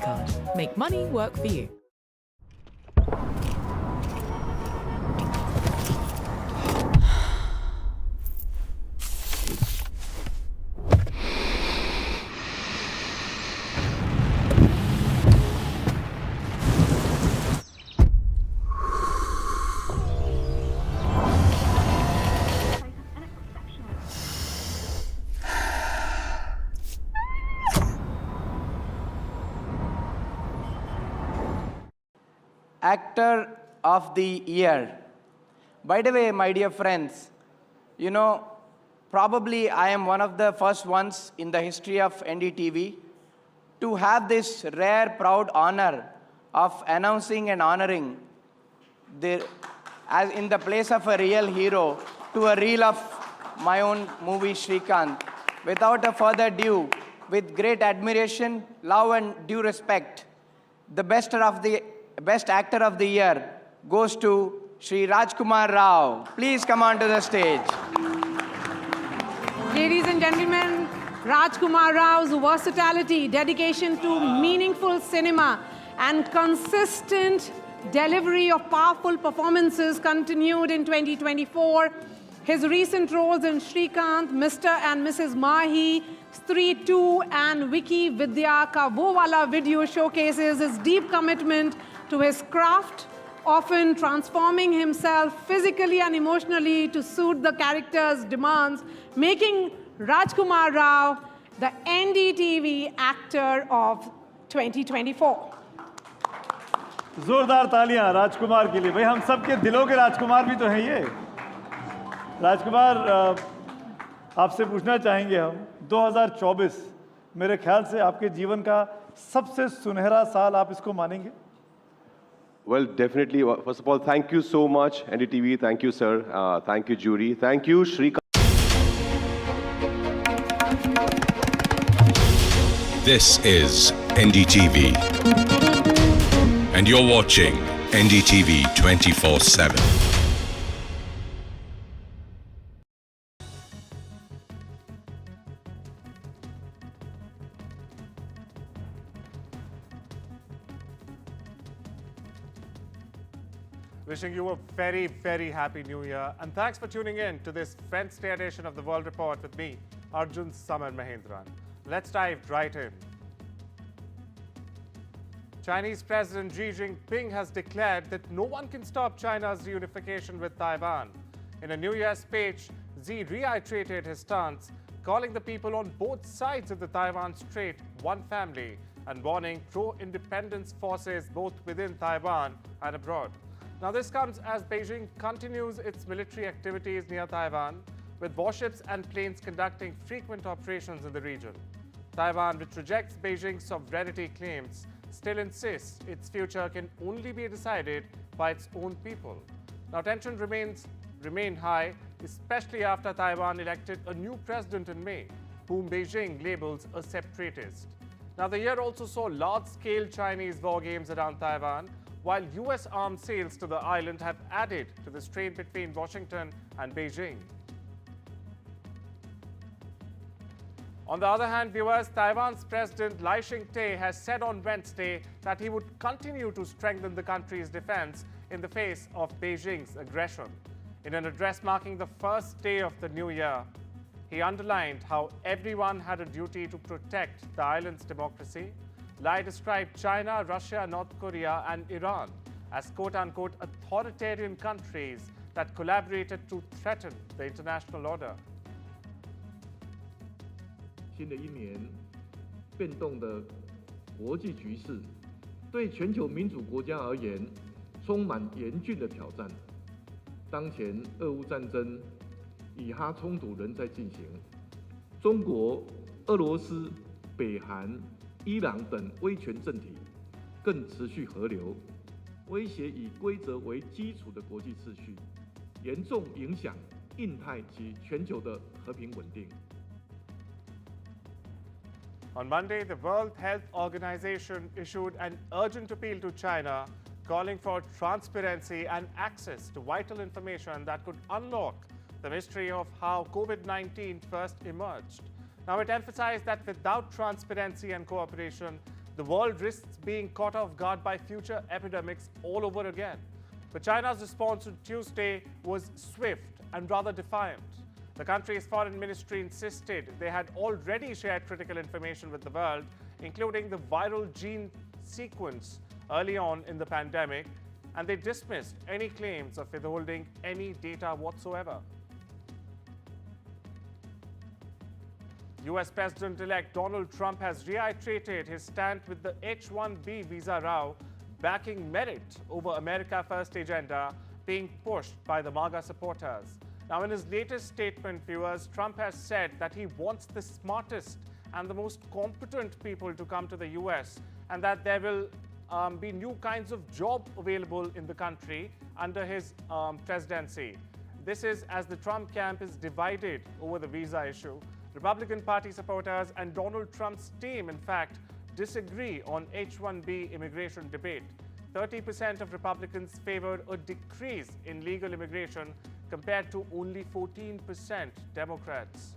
card. Make money work for you. Actor of the Year. By the way, my dear friends, you know, probably I am one of the first ones in the history of NDTV to have this rare, proud honor of announcing and honoring as in the place of a real hero to a reel of my own movie, Shrikant. Without a further ado, with great admiration, love and due respect, the best actor of the year goes to Shri Rajkumar Rao. Please come on to the stage. Ladies and gentlemen, Rajkumar Rao's versatility, dedication to meaningful cinema, and consistent delivery of powerful performances continued in 2024. His recent roles in Shrikant, Mr. and Mrs. Mahi, Stree 2, and Wiki Vidya Ka Wo Wala video showcases his deep commitment to his craft, often transforming himself physically and emotionally to suit the character's demands, making Rajkumar Rao the NDTV Actor of 2024. जोरदार तालियां राजकुमार के लिए। भाई हम सबके दिलों के राजकुमार भी तो हैं ये। राजकुमार, आपसे पूछना चाहेंगे हम 2024 मेरे ख्याल से आपके जीवन का सबसे सुनहरा साल आप इसको मानेंगे? Well, definitely. First of all, thank you so much, NDTV. Thank you, sir. Thank you, jury. Thank you, Shrikant. This is NDTV, and you're watching NDTV 24/7. Wishing you a very, very happy New Year, and thanks for tuning in to this Wednesday edition of the World Report with me, Arjun and Mahendran. Let's dive right in. Chinese President Xi Jinping has declared that no one can stop China's reunification with Taiwan. In a New Year speech, Xi reiterated his stance, calling the people on both sides of the Taiwan Strait one family and warning pro-independence forces both within Taiwan and abroad. Now, this comes as Beijing continues its military activities near Taiwan, with warships and planes conducting frequent operations in the region. Taiwan, which rejects Beijing's sovereignty claims, still insists its future can only be decided by its own people. Now, tension remain high, especially after Taiwan elected a new president in May, whom Beijing labels a separatist. Now, the year also saw large-scale Chinese war games around Taiwan, while US arms sales to the island have added to the strain between Washington and Beijing. On the other hand, viewers, Taiwan's President Lai Ching-te has said on Wednesday that he would continue to strengthen the country's defense in the face of Beijing's aggression. In an address marking the first day of the new year, he underlined how everyone had a duty to protect the island's democracy. Lai described China, Russia, North Korea, and Iran as quote-unquote authoritarian countries that collaborated to threaten the international order. 新的一年，变动的国际局势对全球民主国家而言，充满严峻的挑战。当前，俄乌战争、以哈冲突仍在进行，中国、俄罗斯、北韩、伊朗等威权政体更持续合流，威胁以规则为基础的国际秩序，严重影响印太及全球的和平稳定。 On Monday, the World Health Organization issued an urgent appeal to China, calling for transparency and access to vital information that could unlock the mystery of how COVID-19 first emerged. Now, it emphasized that without transparency and cooperation, the world risks being caught off guard by future epidemics all over again. But China's response on Tuesday was swift and rather defiant. The country's foreign ministry insisted they had already shared critical information with the world, including the viral gene sequence early on in the pandemic, and they dismissed any claims of withholding any data whatsoever. US President-elect Donald Trump has reiterated his stand with the H-1B visa row, backing merit over America First agenda being pushed by the MAGA supporters. Now, in his latest statement, viewers, Trump has said that he wants the smartest and the most competent people to come to the US, and that there will be new kinds of jobs available in the country under his presidency. This is as the Trump camp is divided over the visa issue. Republican Party supporters and Donald Trump's team, in fact, disagree on H-1B immigration debate. 30% of Republicans favored a decrease in legal immigration compared to only 14% Democrats.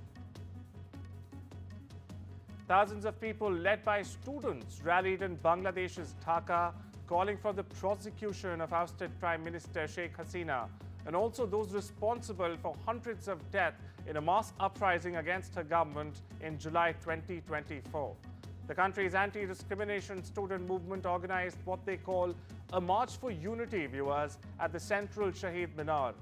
Thousands of people led by students rallied in Bangladesh's Dhaka, calling for the prosecution of ousted Prime Minister Sheikh Hasina and also those responsible for hundreds of deaths in a mass uprising against her government in July 2024. The country's anti-discrimination student movement organized what they call a March for Unity, viewers, at the central Shahid Minar.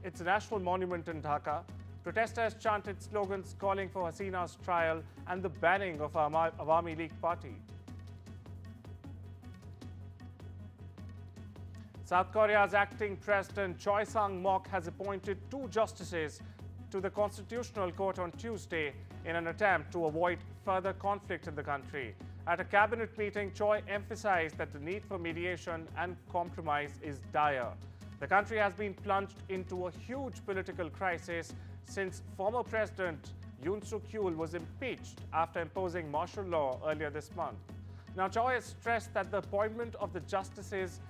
It's a national monument in Dhaka. Protesters chanted slogans calling for Hasina's trial and the banning of Awami League Party. South Korea's acting president Choi Sang-mok has appointed 2 justices to the Constitutional Court on Tuesday in an attempt to avoid further conflict in the country. At a cabinet meeting, Choi emphasized that the need for mediation and compromise is dire. The country has been plunged into a huge political crisis since former President Yoon Suk-yeol was impeached after imposing martial law earlier this month. Now, Choi has stressed that the appointment of the justices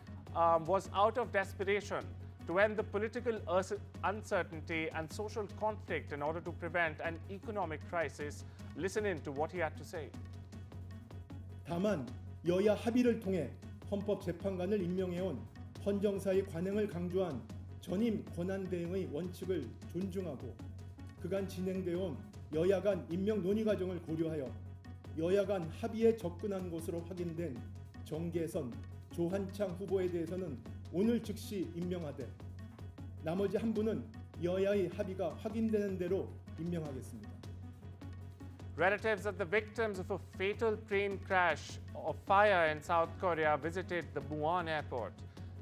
was out of desperation to end the political uncertainty and social conflict in order to prevent an economic crisis. Listen in to what he had to say. 다만 여야 합의를 통해 헌법재판관을 임명해온 헌정사의 관행을 강조한 전임 권한대행의 원칙을 존중하고 그간 진행되어온 여야 간 임명 논의 과정을 고려하여 여야 간 합의에 접근한 것으로 확인된 정계선 조한창 후보에 대해서는 오늘 즉시 임명하되 나머지 한 분은 여야의 합의가 확인되는 대로 임명하겠습니다. Relatives of the victims of a fatal plane crash or fire in South Korea visited the Muan airport.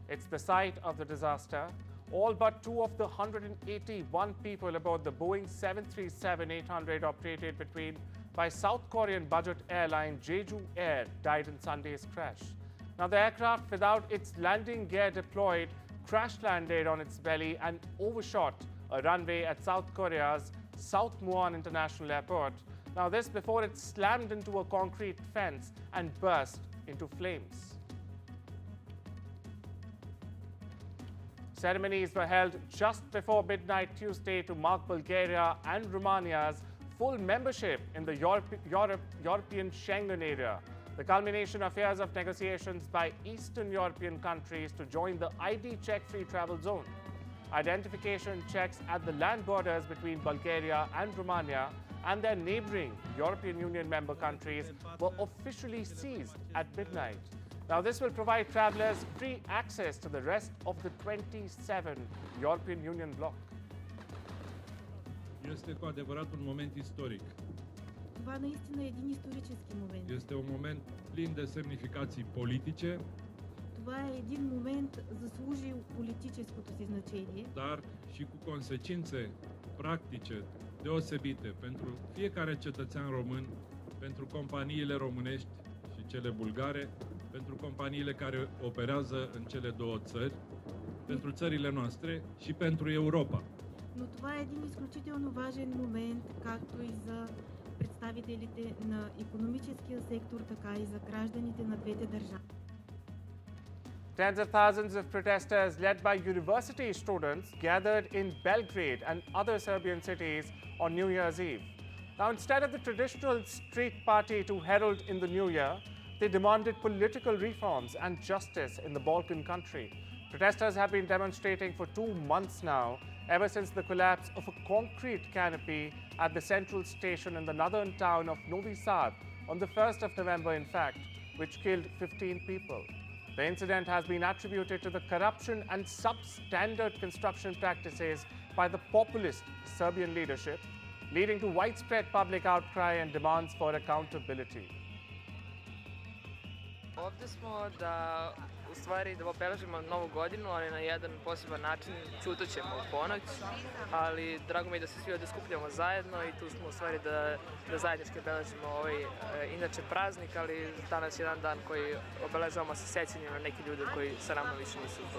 It's the site of the disaster. All but 2 of the 181 people aboard the Boeing 737-800 operated by South Korean budget airline Jeju Air died in Sunday's crash. Now, the aircraft, without its landing gear deployed, crash-landed on its belly and overshot a runway at South Korea's South Muan International Airport. Now, this before it slammed into a concrete fence and burst into flames. Ceremonies were held just before midnight Tuesday to mark Bulgaria and Romania's full membership in the European Schengen area, the culmination of years of negotiations by Eastern European countries to join the ID check-free travel zone. Identification checks at the land borders between Bulgaria and Romania and their neighboring European Union member countries were officially seized at midnight. Now, this will provide travelers free access to the rest of the 27 European Union bloc. Este cu adevărat un moment istoric. Това наистина е един исторически момент. Este un moment plin de semnificații politice. Това е един момент заслужил политическото си значение. Dar și cu consecințe practice deosebite pentru fiecare cetățean român, pentru companiile românești și cele bulgare, pentru companiile care operează în cele 2 țări, pentru țările noastre și pentru Europa. Но това е един изключително важен момент, както и за представителите на икономическия сектор, така и за гражданите на двете държави. Tens of thousands of protesters led by university students gathered in Belgrade and other Serbian cities on New Year's Eve. Now, instead of the traditional street party to herald in the new year, They demanded political reforms and justice in the Balkan country. Protesters have been demonstrating for 2 months now, ever since the collapse of a concrete canopy at the central station in the northern town of Novi Sad on the 1st of November, in fact, which killed 15 people. The incident has been attributed to the corruption and substandard construction practices by the populist Serbian leadership, leading to widespread public outcry and demands for accountability. Ovdje smo da u stvari da obeležimo novu godinu, ali na jedan poseban način. Ćutat ćemo u ponoć, ali drago mi je da se svi ovdje skupljamo zajedno i tu smo u stvari da zajednički obeležimo ovaj inače praznik, ali danas je jedan dan koji obeležavamo sa sećanjem na neki ljudi koji sa nama više nisu tu.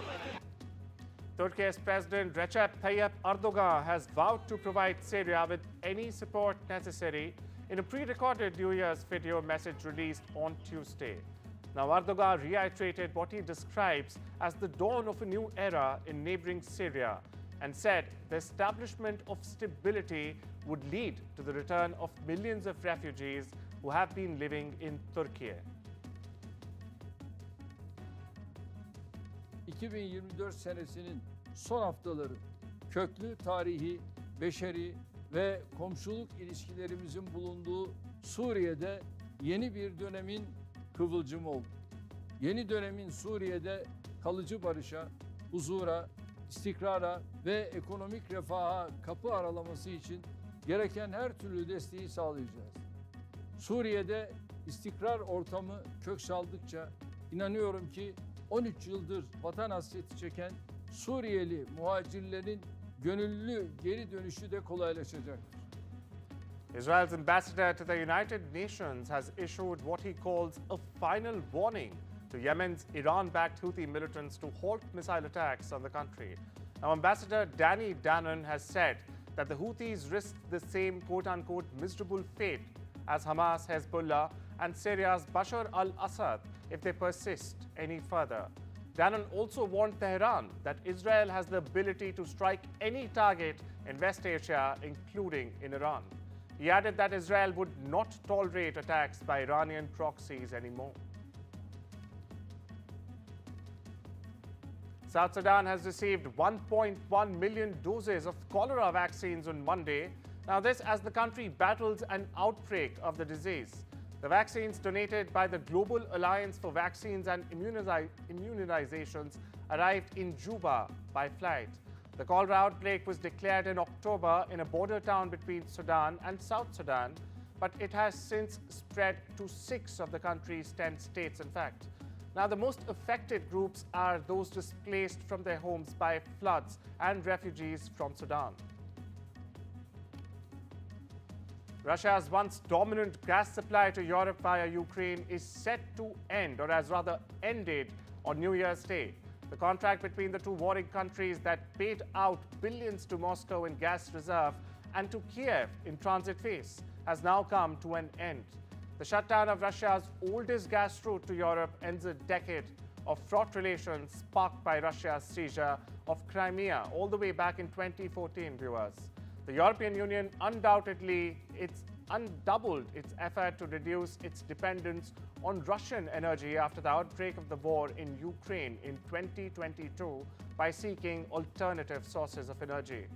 Turkey's President Recep Tayyip Erdogan has vowed to provide Syria with any support necessary in a pre-recorded New Year's video message released on Tuesday. Now, Erdogan reiterated what he describes as the dawn of a new era in neighboring Syria and said the establishment of stability would lead to the return of millions of refugees who have been living in Turkey. 2024 senesinin son haftaları köklü tarihi, beşeri ve komşuluk ilişkilerimizin bulunduğu Suriye'de yeni bir dönemin kıvılcımı oldu. Yeni dönemin Suriye'de kalıcı barışa, huzura, istikrara ve ekonomik refaha kapı aralaması için gereken her türlü desteği sağlayacağız. Suriye'de istikrar ortamı kök saldıkça inanıyorum ki 13 yıldır vatan hasreti çeken Suriyeli muhacirlerin gönüllü geri dönüşü de kolaylaşacaktır. Israel's ambassador to the United Nations has issued what he calls a final warning to Yemen's Iran-backed Houthi militants to halt missile attacks on the country. Now, Ambassador Danny Danon has said that the Houthis risk the same quote-unquote miserable fate as Hamas, Hezbollah, and Syria's Bashar al-Assad if they persist any further. Danon also warned Tehran that Israel has the ability to strike any target in West Asia, including in Iran. He added that Israel would not tolerate attacks by Iranian proxies anymore. South Sudan has received 1.1 million doses of cholera vaccines on Monday. Now, this as the country battles an outbreak of the disease. The vaccines donated by the Global Alliance for Vaccines and Immunizations arrived in Juba by flight. The cholera outbreak was declared in October in a border town between Sudan and South Sudan, but it has since spread to 6 of the country's 10 states, in fact. Now, the most affected groups are those displaced from their homes by floods and refugees from Sudan. Russia's once dominant gas supply to Europe via Ukraine is set to end, or has rather ended, on New Year's Day. The contract between the two warring countries that paid out billions to Moscow in gas reserve and to Kiev in transit phase has now come to an end. The shutdown of Russia's oldest gas route to Europe ends a decade of fraught relations sparked by Russia's seizure of Crimea all the way back in 2014, viewers. The European Union undoubtedly undoubled its effort to reduce its dependence on Russian energy after the outbreak of the war in Ukraine in 2022 by seeking alternative sources of energy.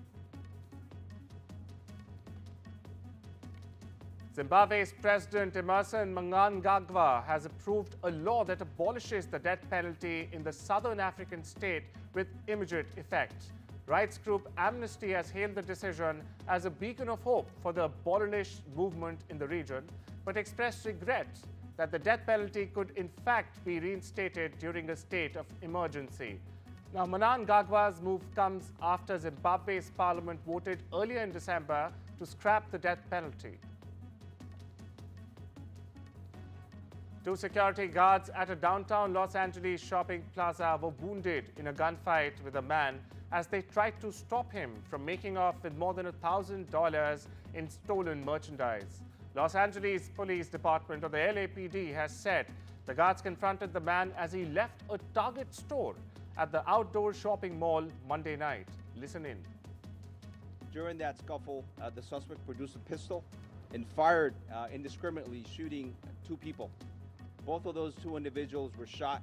Zimbabwe's President Emmerson Mnangagwa has approved a law that abolishes the death penalty in the southern African state with immediate effect. Rights group Amnesty has hailed the decision as a beacon of hope for the abolitionist movement in the region, but expressed regret that the death penalty could in fact be reinstated during a state of emergency. Now, Mnangagwa's move comes after Zimbabwe's parliament voted earlier in December to scrap the death penalty. 2 security guards at a downtown Los Angeles shopping plaza were wounded in a gunfight with a man as they tried to stop him from making off with more than $1,000 in stolen merchandise. Los Angeles Police Department, or the LAPD, has said the guards confronted the man as he left a Target store at the outdoor shopping mall Monday night. Listen in. During that scuffle, the suspect produced a pistol and fired indiscriminately, shooting 2 people. Both of those two individuals were shot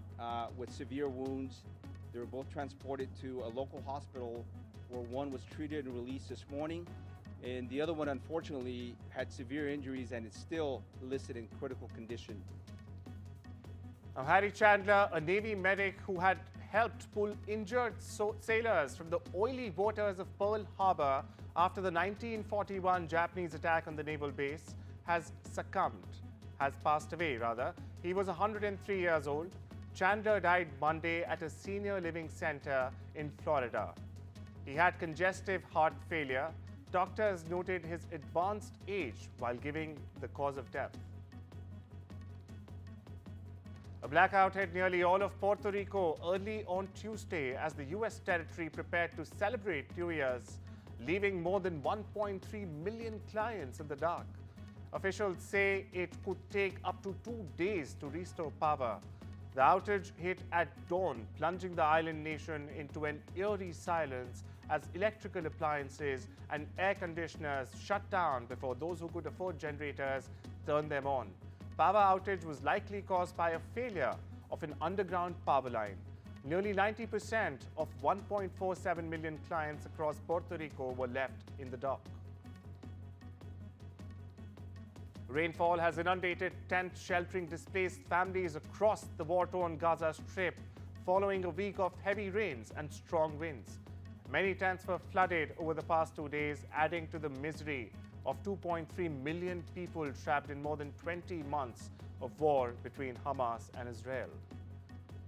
with severe wounds. They were both transported to a local hospital where one was treated and released this morning, and the other one unfortunately had severe injuries and is still listed in critical condition. Now, Harry Chandler, a Navy medic who had helped pull injured sailors from the oily waters of Pearl Harbor after the 1941 Japanese attack on the naval base, has passed away rather. He was 103 years old. Chandler died Monday at a senior living center in Florida. He had congestive heart failure. Doctors noted his advanced age while giving the cause of death. A blackout hit nearly all of Puerto Rico early on Tuesday as the U.S. territory prepared to celebrate New Year's, leaving more than 1.3 million clients in the dark. Officials say it could take up to 2 days to restore power. The outage hit at dawn, plunging the island nation into an eerie silence as electrical appliances and air conditioners shut down before those who could afford generators turned them on. Power outage was likely caused by a failure of an underground power line. Nearly 90% of 1.47 million clients across Puerto Rico were left in the dark. Rainfall has inundated tents sheltering displaced families across the war-torn Gaza Strip following a week of heavy rains and strong winds. Many tents were flooded over the past 2 days, adding to the misery of 2.3 million people trapped in more than 20 months of war between Hamas and Israel.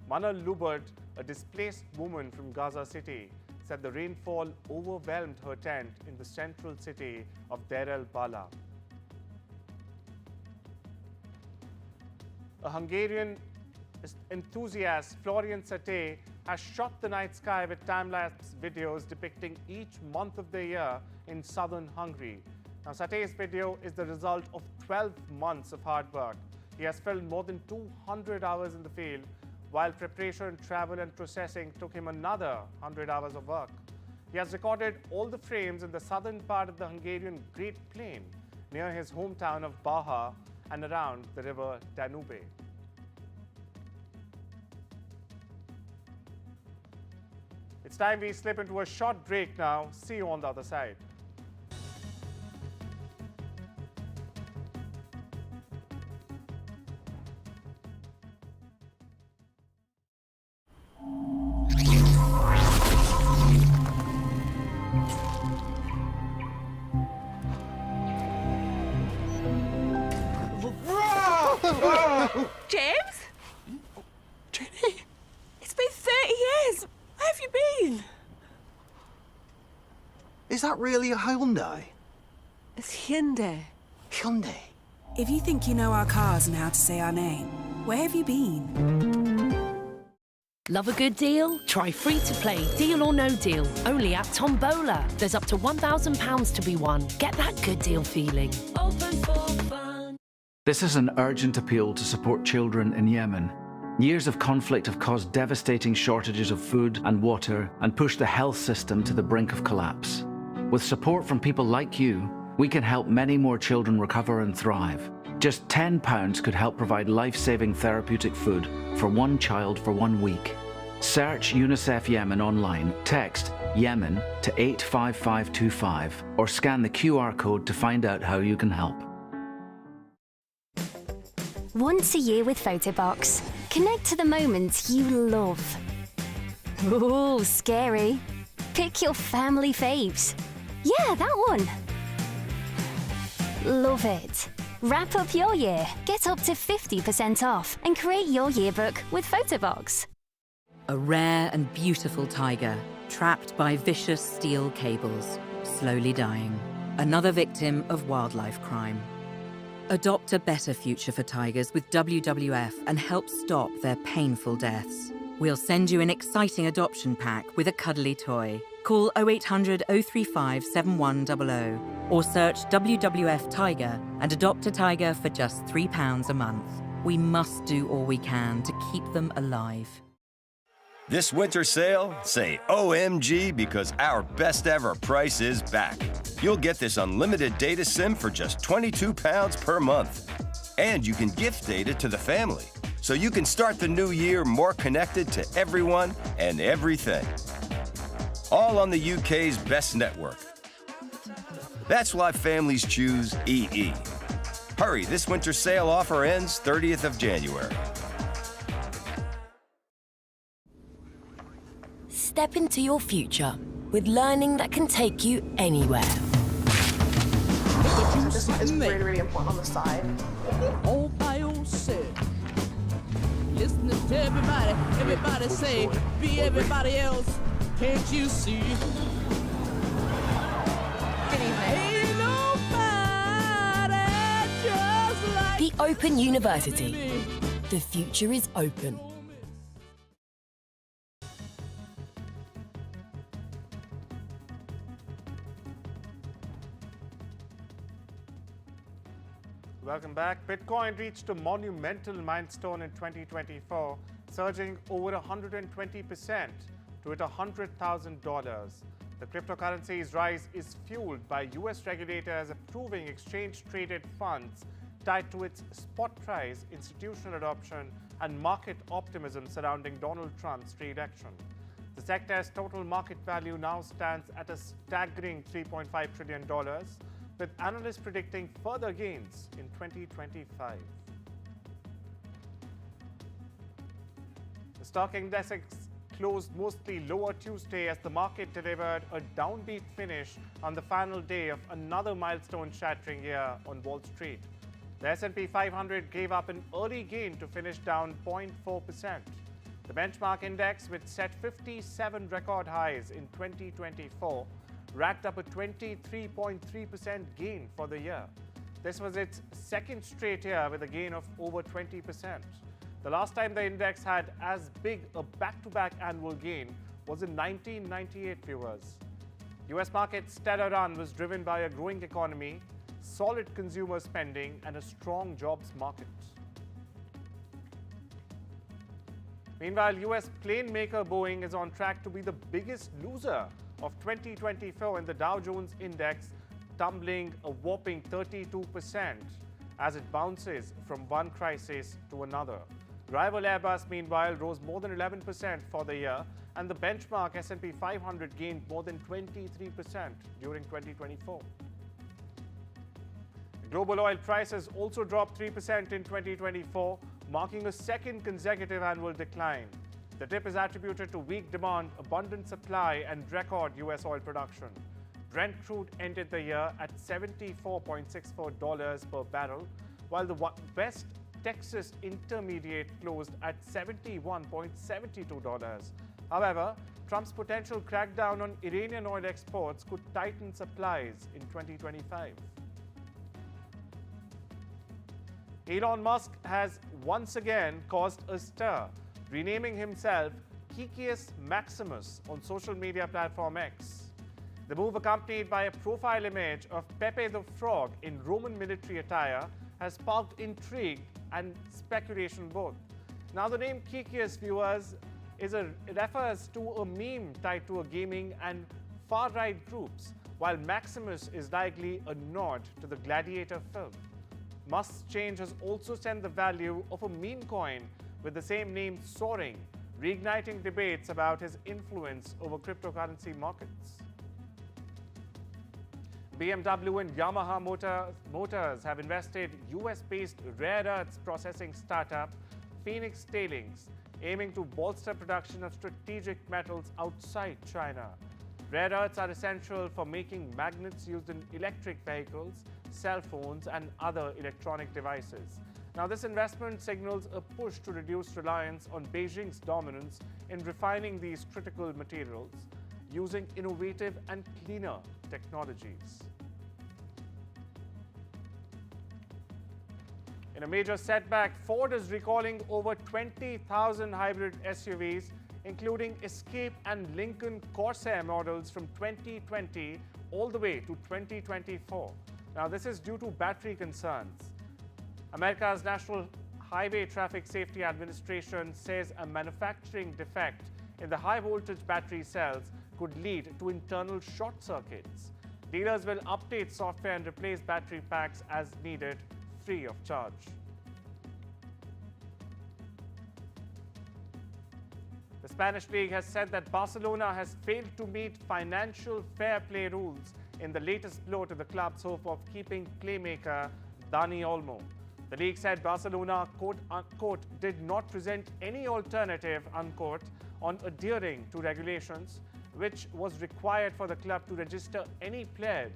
Mana Lubert, a displaced woman from Gaza City, said the rainfall overwhelmed her tent in the central city of Deir el-Bala. A Hungarian enthusiast, Florian Sate, has shot the night sky with time-lapse videos depicting each month of the year in southern Hungary. Now, Sate's video is the result of 12 months of hard work. He has filmed more than 200 hours in the field, while preparation, travel and processing took him another 100 hours of work. He has recorded all the frames in the southern part of the Hungarian Great Plain, near his hometown of Baja and around the river Danube. It's time we slip into a short break now. See you on the other side. James? Jenny? It's been 30 years. Where have you been? Is that really a Hyundai? It's Hyundai. Hyundai? If you think you know our cars and how to say our name, where have you been? Love a good deal? Try Free to Play Deal or No Deal, only at Tombola. There's up to £1,000 to be won. Get that good deal feeling. Open for fun. This is an urgent appeal to support children in Yemen. Years of conflict have caused devastating shortages of food and water and pushed the health system to the brink of collapse. With support from people like you, we can help many more children recover and thrive. Just £10 could help provide life-saving therapeutic food for one child for 1 week. Search UNICEF Yemen online, text Yemen to 85525 or scan the QR code to find out how you can help. Once a year with Photobox. Connect to the moments you love. Ooh, scary. Pick your family faves. Yeah, that one. Love it. Wrap up your year, get up to 50% off, and create your yearbook with Photobox. A rare and beautiful tiger, trapped by vicious steel cables, slowly dying. Another victim of wildlife crime. Adopt a better future for tigers with WWF and help stop their painful deaths. We'll send you an exciting adoption pack with a cuddly toy. Call 0800 035 7100 or search WWF Tiger and adopt a tiger for just £3 a month. We must do all we can to keep them alive. This winter sale, say OMG because our best ever price is back. You'll get this unlimited data SIM for just £22 per month. And you can gift data to the family. so you can start the new year more connected to everyone and everything. All on the UK's best network. That's why families choose EE. Hurry, this winter sale offer ends 30th of January. Step into your future with learning that can take you anywhere. This is really, really important on the side. All by yourself. Listening to everybody say, be everybody else. Can't you see? Good evening. Ain't nobody just like The Open University. The future is open. Welcome back. Bitcoin reached a monumental milestone in 2024, surging over 120% to hit $100,000. The cryptocurrency's rise is fueled by US regulators approving exchange-traded funds tied to its spot price, institutional adoption, and market optimism surrounding Donald Trump's re-election. The sector's total market value now stands at a staggering $3.5 trillion, with analysts predicting further gains in 2025. The stock index closed mostly lower Tuesday as the market delivered a downbeat finish on the final day of another milestone-shattering year on Wall Street. The S&P 500 gave up an early gain to finish down 0.4%. The benchmark index, which set 57 record highs in 2024, racked up a 23.3% gain for the year. This was its second straight year with a gain of over 20%. The last time the index had as big a back-to-back annual gain was in 1998, viewers. US market's stellar run was driven by a growing economy, solid consumer spending, and a strong jobs market. Meanwhile, US plane maker Boeing is on track to be the biggest loser of 2024 in the Dow Jones Index, tumbling a whopping 32% as it bounces from one crisis to another. Rival Airbus, meanwhile, rose more than 11% for the year, and the benchmark S&P 500 gained more than 23% during 2024. Global oil prices also dropped 3% in 2024, marking a second consecutive annual decline. The dip is attributed to weak demand, abundant supply, and record U.S. oil production. Brent crude ended the year at $74.64 per barrel, while the West Texas Intermediate closed at $71.72. However, Trump's potential crackdown on Iranian oil exports could tighten supplies in 2025. Elon Musk has once again caused a stir, renaming himself Ciceus Maximus on social media platform X. The move, accompanied by a profile image of Pepe the Frog in Roman military attire, has sparked intrigue and speculation both. Now, the name Ciceus, viewers, refers to a meme tied to a gaming and far-right groups, while Maximus is likely a nod to the Gladiator film. Musk's change has also sent the value of a meme coin with the same name soaring, reigniting debates about his influence over cryptocurrency markets. BMW and Yamaha Motors have invested US-based rare earths processing startup Phoenix Tailings, aiming to bolster production of strategic metals outside China. Rare earths are essential for making magnets used in electric vehicles, cell phones, and other electronic devices. Now, this investment signals a push to reduce reliance on Beijing's dominance in refining these critical materials using innovative and cleaner technologies. In a major setback, Ford is recalling over 20,000 hybrid SUVs, including Escape and Lincoln Corsair models from 2020 all the way to 2024. Now, this is due to battery concerns. America's National Highway Traffic Safety Administration says a manufacturing defect in the high-voltage battery cells could lead to internal short circuits. Dealers will update software and replace battery packs as needed, free of charge. The Spanish league has said that Barcelona has failed to meet financial fair play rules in the latest blow to the club's hope of keeping playmaker Dani Olmo. The league said Barcelona, quote unquote, did not present any alternative, unquote, on adhering to regulations, which was required for the club to register any player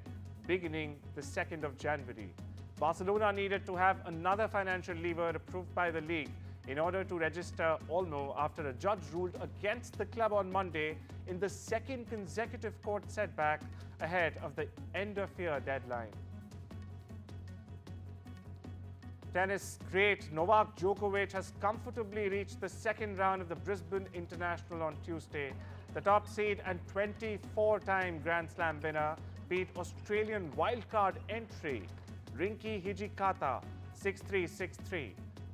beginning the 2nd of January. Barcelona needed to have another financial lever approved by the league in order to register Olmo after a judge ruled against the club on Monday in the second consecutive court setback ahead of the end-of-year deadline. Tennis great Novak Djokovic has comfortably reached the second round of the Brisbane International on Tuesday. The top seed and 24-time Grand Slam winner beat Australian wildcard entry Rinky Hijikata 6-3, 6-3.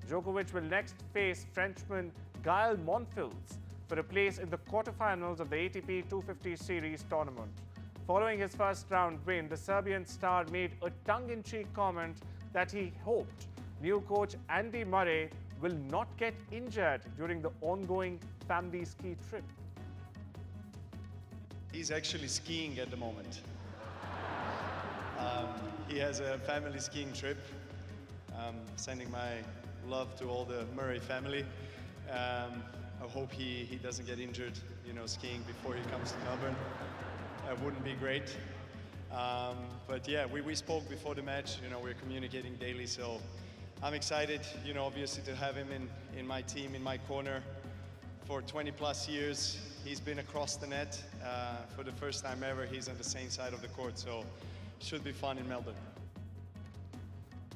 Djokovic will next face Frenchman Gael Monfils for a place in the quarterfinals of the ATP 250 Series tournament. Following his first round win, the Serbian star made a tongue-in-cheek comment that he hoped new coach Andy Murray will not get injured during the ongoing family ski trip. He's actually skiing at the moment. He has a family skiing trip. Sending my love to all the Murray family. I hope he doesn't get injured, skiing before he comes to Melbourne. That wouldn't be great. But yeah, we spoke before the match. We're communicating daily, so I'm excited, obviously to have him in my team, in my corner for 20 plus years. He's been across the net. For the first time ever, he's on the same side of the court, so should be fun in Melbourne.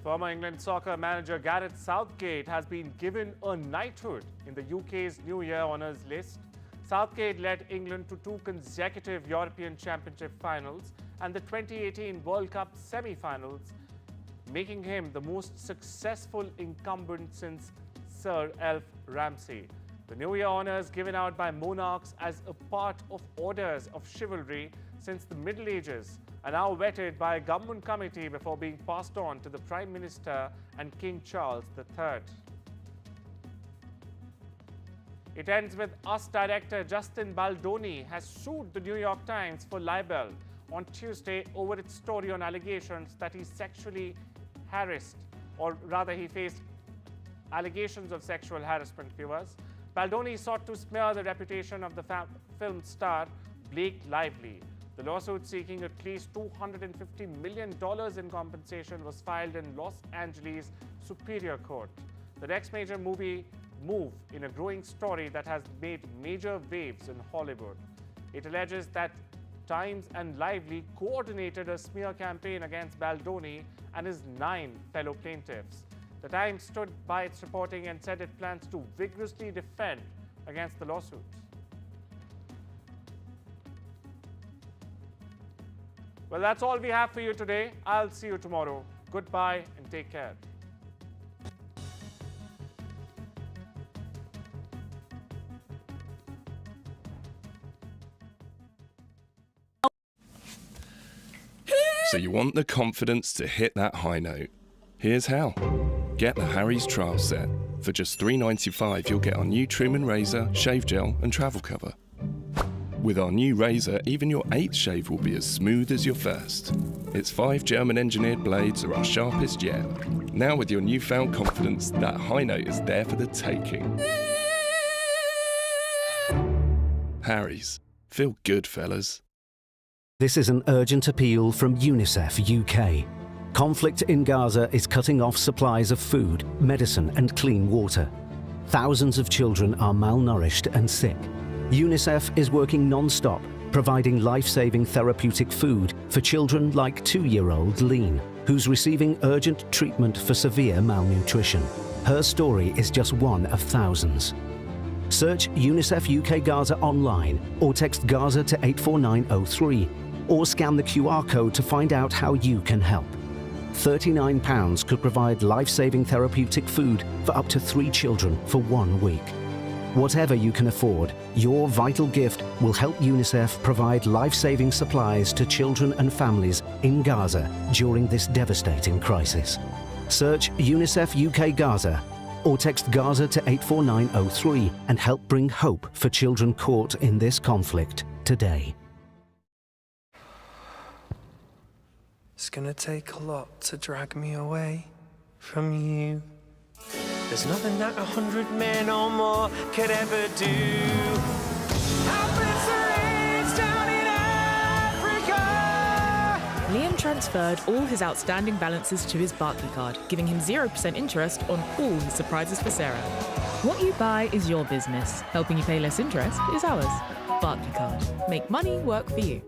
Former England soccer manager Gareth Southgate has been given a knighthood in the UK's New Year honours list. Southgate led England to 2 consecutive European Championship finals and the 2018 World Cup semi-finals, making him the most successful incumbent since Sir Alf Ramsey. The New Year honours given out by monarchs as a part of orders of chivalry since the Middle Ages are now vetted by a government committee before being passed on to the Prime Minister and King Charles III. It ends with Us director Justin Baldoni has sued the New York Times for libel on Tuesday over its story on allegations that he sexually harassed, or rather he faced allegations of sexual harassment, viewers. Baldoni sought to smear the reputation of the film star Blake Lively. The lawsuit seeking at least $250 million in compensation was filed in Los Angeles Superior Court. The next major move in a growing story that has made major waves in Hollywood. It alleges that Times and Lively coordinated a smear campaign against Baldoni and his 9 fellow plaintiffs. The Times stood by its reporting and said it plans to vigorously defend against the lawsuit. Well, that's all we have for you today. I'll see you tomorrow. Goodbye and take care. So you want the confidence to hit that high note? Here's how. Get the Harry's trial set. For just $3.95, you'll get our new trim and razor, shave gel and travel cover. With our new razor, even your 8th shave will be as smooth as your first. Its 5 German-engineered blades are our sharpest yet. Now with your newfound confidence, that high note is there for the taking. Harry's. Feel good, fellas. This is an urgent appeal from UNICEF UK. Conflict in Gaza is cutting off supplies of food, medicine and clean water. Thousands of children are malnourished and sick. UNICEF is working non-stop, providing life-saving therapeutic food for children like 2-year-old Lean, who's receiving urgent treatment for severe malnutrition. Her story is just one of thousands. Search UNICEF UK Gaza online or text Gaza to 84903 or scan the QR code to find out how you can help. £39 could provide life-saving therapeutic food for up to 3 children for 1 week. Whatever you can afford, your vital gift will help UNICEF provide life-saving supplies to children and families in Gaza during this devastating crisis. Search UNICEF UK Gaza or text Gaza to 84903 and help bring hope for children caught in this conflict today. It's gonna take a lot to drag me away from you. There's nothing that 100 men or more could ever do. Liam transferred all his outstanding balances to his Barclays card, giving him 0% interest on all his surprises for Sarah. What you buy is your business. Helping you pay less interest is ours. Barclays card. Make money work for you.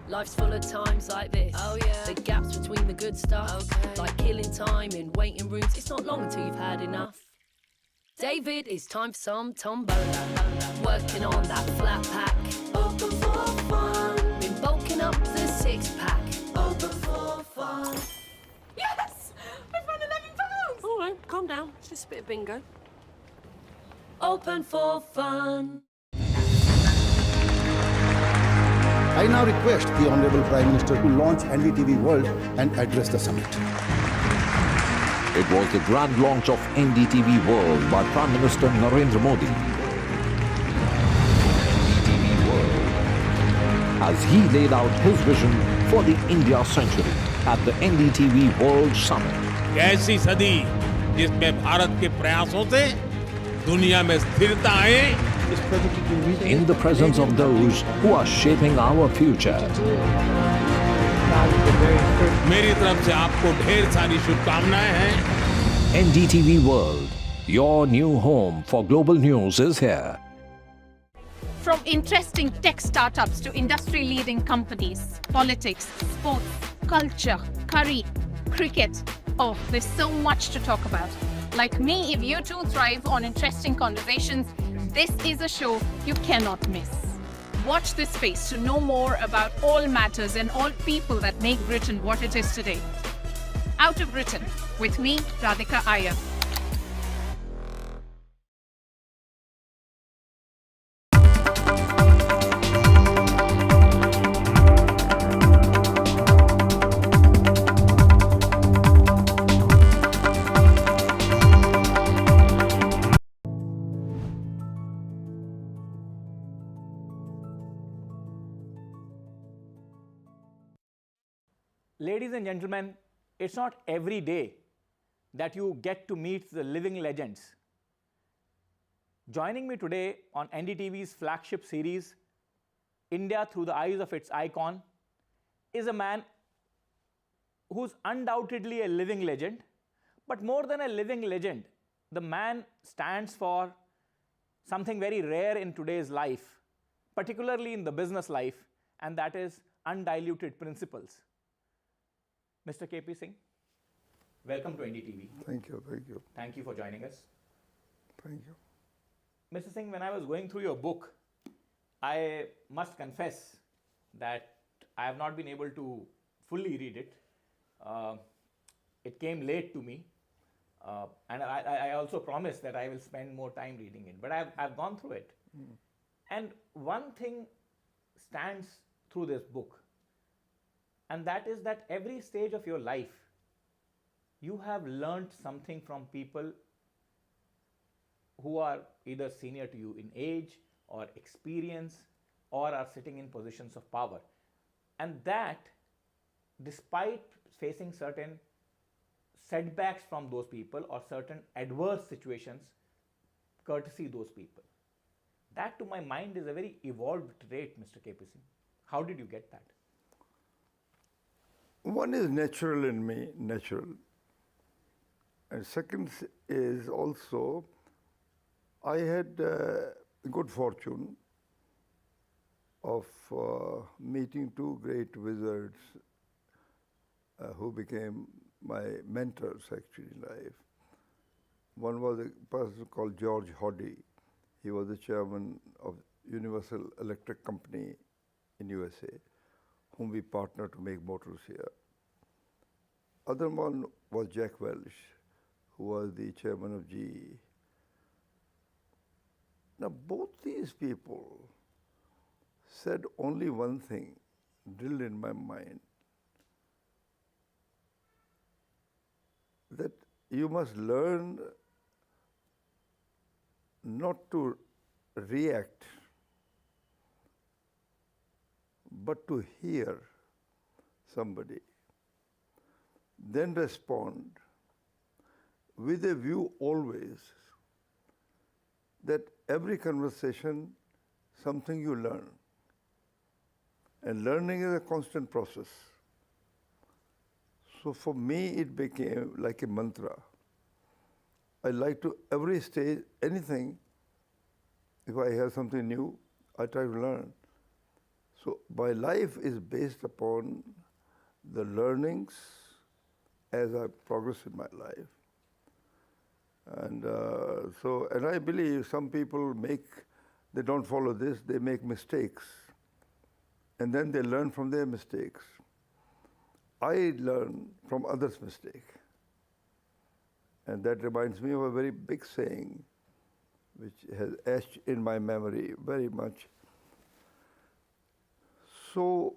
Life's full of times like this. Oh yeah. The gaps between the good stuff. Okay. Like killing time in waiting rooms. It's not long until you've had enough. David, it's time for some tombola. Working on that flat pack. Open for fun. Been bulking up the six-pack. Open for fun. Yes! I've won £11! All right, calm down. It's just a bit of bingo. Open for fun. I now request the Honourable Prime Minister to launch NDTV World and address the summit. It was the grand launch of NDTV World by Prime Minister Narendra Modi. NDTV World, as he laid out his vision for the India century at the NDTV World Summit. ऐसी सदी जिसमें भारत के प्रयासों से दुनिया में स्थिरता आए. In the presence of those who are shaping our future. मेरी तरफ से आपको ढेर सारी शुभकामनाएं हैं. NDTV World, your new home for global news is here. From interesting tech startups to industry-leading companies, politics, sports, culture, curry, cricket. Oh, there's so much to talk about. Like me, if you too thrive on interesting conversations, this is a show you cannot miss. Watch this space to know more about all matters and all people that make Britain what it is today. Out of Britain, with me, Radhika Iyer. Ladies and gentlemen, it's not every day that you get to meet the living legends. Joining me today on NDTV's flagship series, India Through the Eyes of Its Icon, is a man who's undoubtedly a living legend, but more than a living legend, the man stands for something very rare in today's life, particularly in the business life, and that is undiluted principles. Mr. KP Singh, welcome to NDTV. Thank you, thank you. Thank you for joining us. Thank you. Mr. Singh, when I was going through your book, I must confess that I have not been able to fully read it. It came late to me, and I also promised that I will spend more time reading it, but I've gone through it. And one thing stands through this book, and that is that every stage of your life, you have learned something from people who are either senior to you in age or experience or are sitting in positions of power. And that, despite facing certain setbacks from those people or certain adverse situations, courtesy those people. That, to my mind, is a very evolved trait, Mr. KP Singh. How did you get that? One is natural in me, natural. And second is also, I had good fortune of meeting two great wizards who became my mentors actually in life. One was a person called George Hoddy. He was the chairman of Universal Electric Company in USA, whom we partnered to make motors here. Other one was Jack Welch, who was the chairman of GE. Now, both these people said only one thing, drilled in my mind, that you must learn not to react, but to hear somebody, then respond with a view always that every conversation, something you learn. And learning is a constant process. So for me, it became like a mantra. I like to, every stage, anything, if I hear something new, I try to learn. So my life is based upon the learnings as I progress in my life. And and I believe some people they don't follow this, they make mistakes. And then they learn from their mistakes. I learn from others' mistakes. And that reminds me of a very big saying, which has etched in my memory very much. So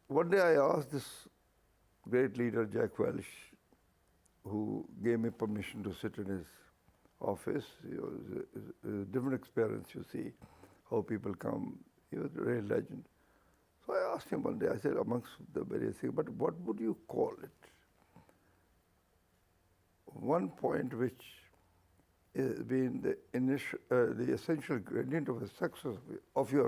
one day I asked this great leader, Jack Welch, who gave me permission to sit in his office. It was a different experience, you see, how people come. He was a real legend. So I asked him one day, I said, amongst the various things, but what would you call it? One point which has been the essential gradient of the success of your life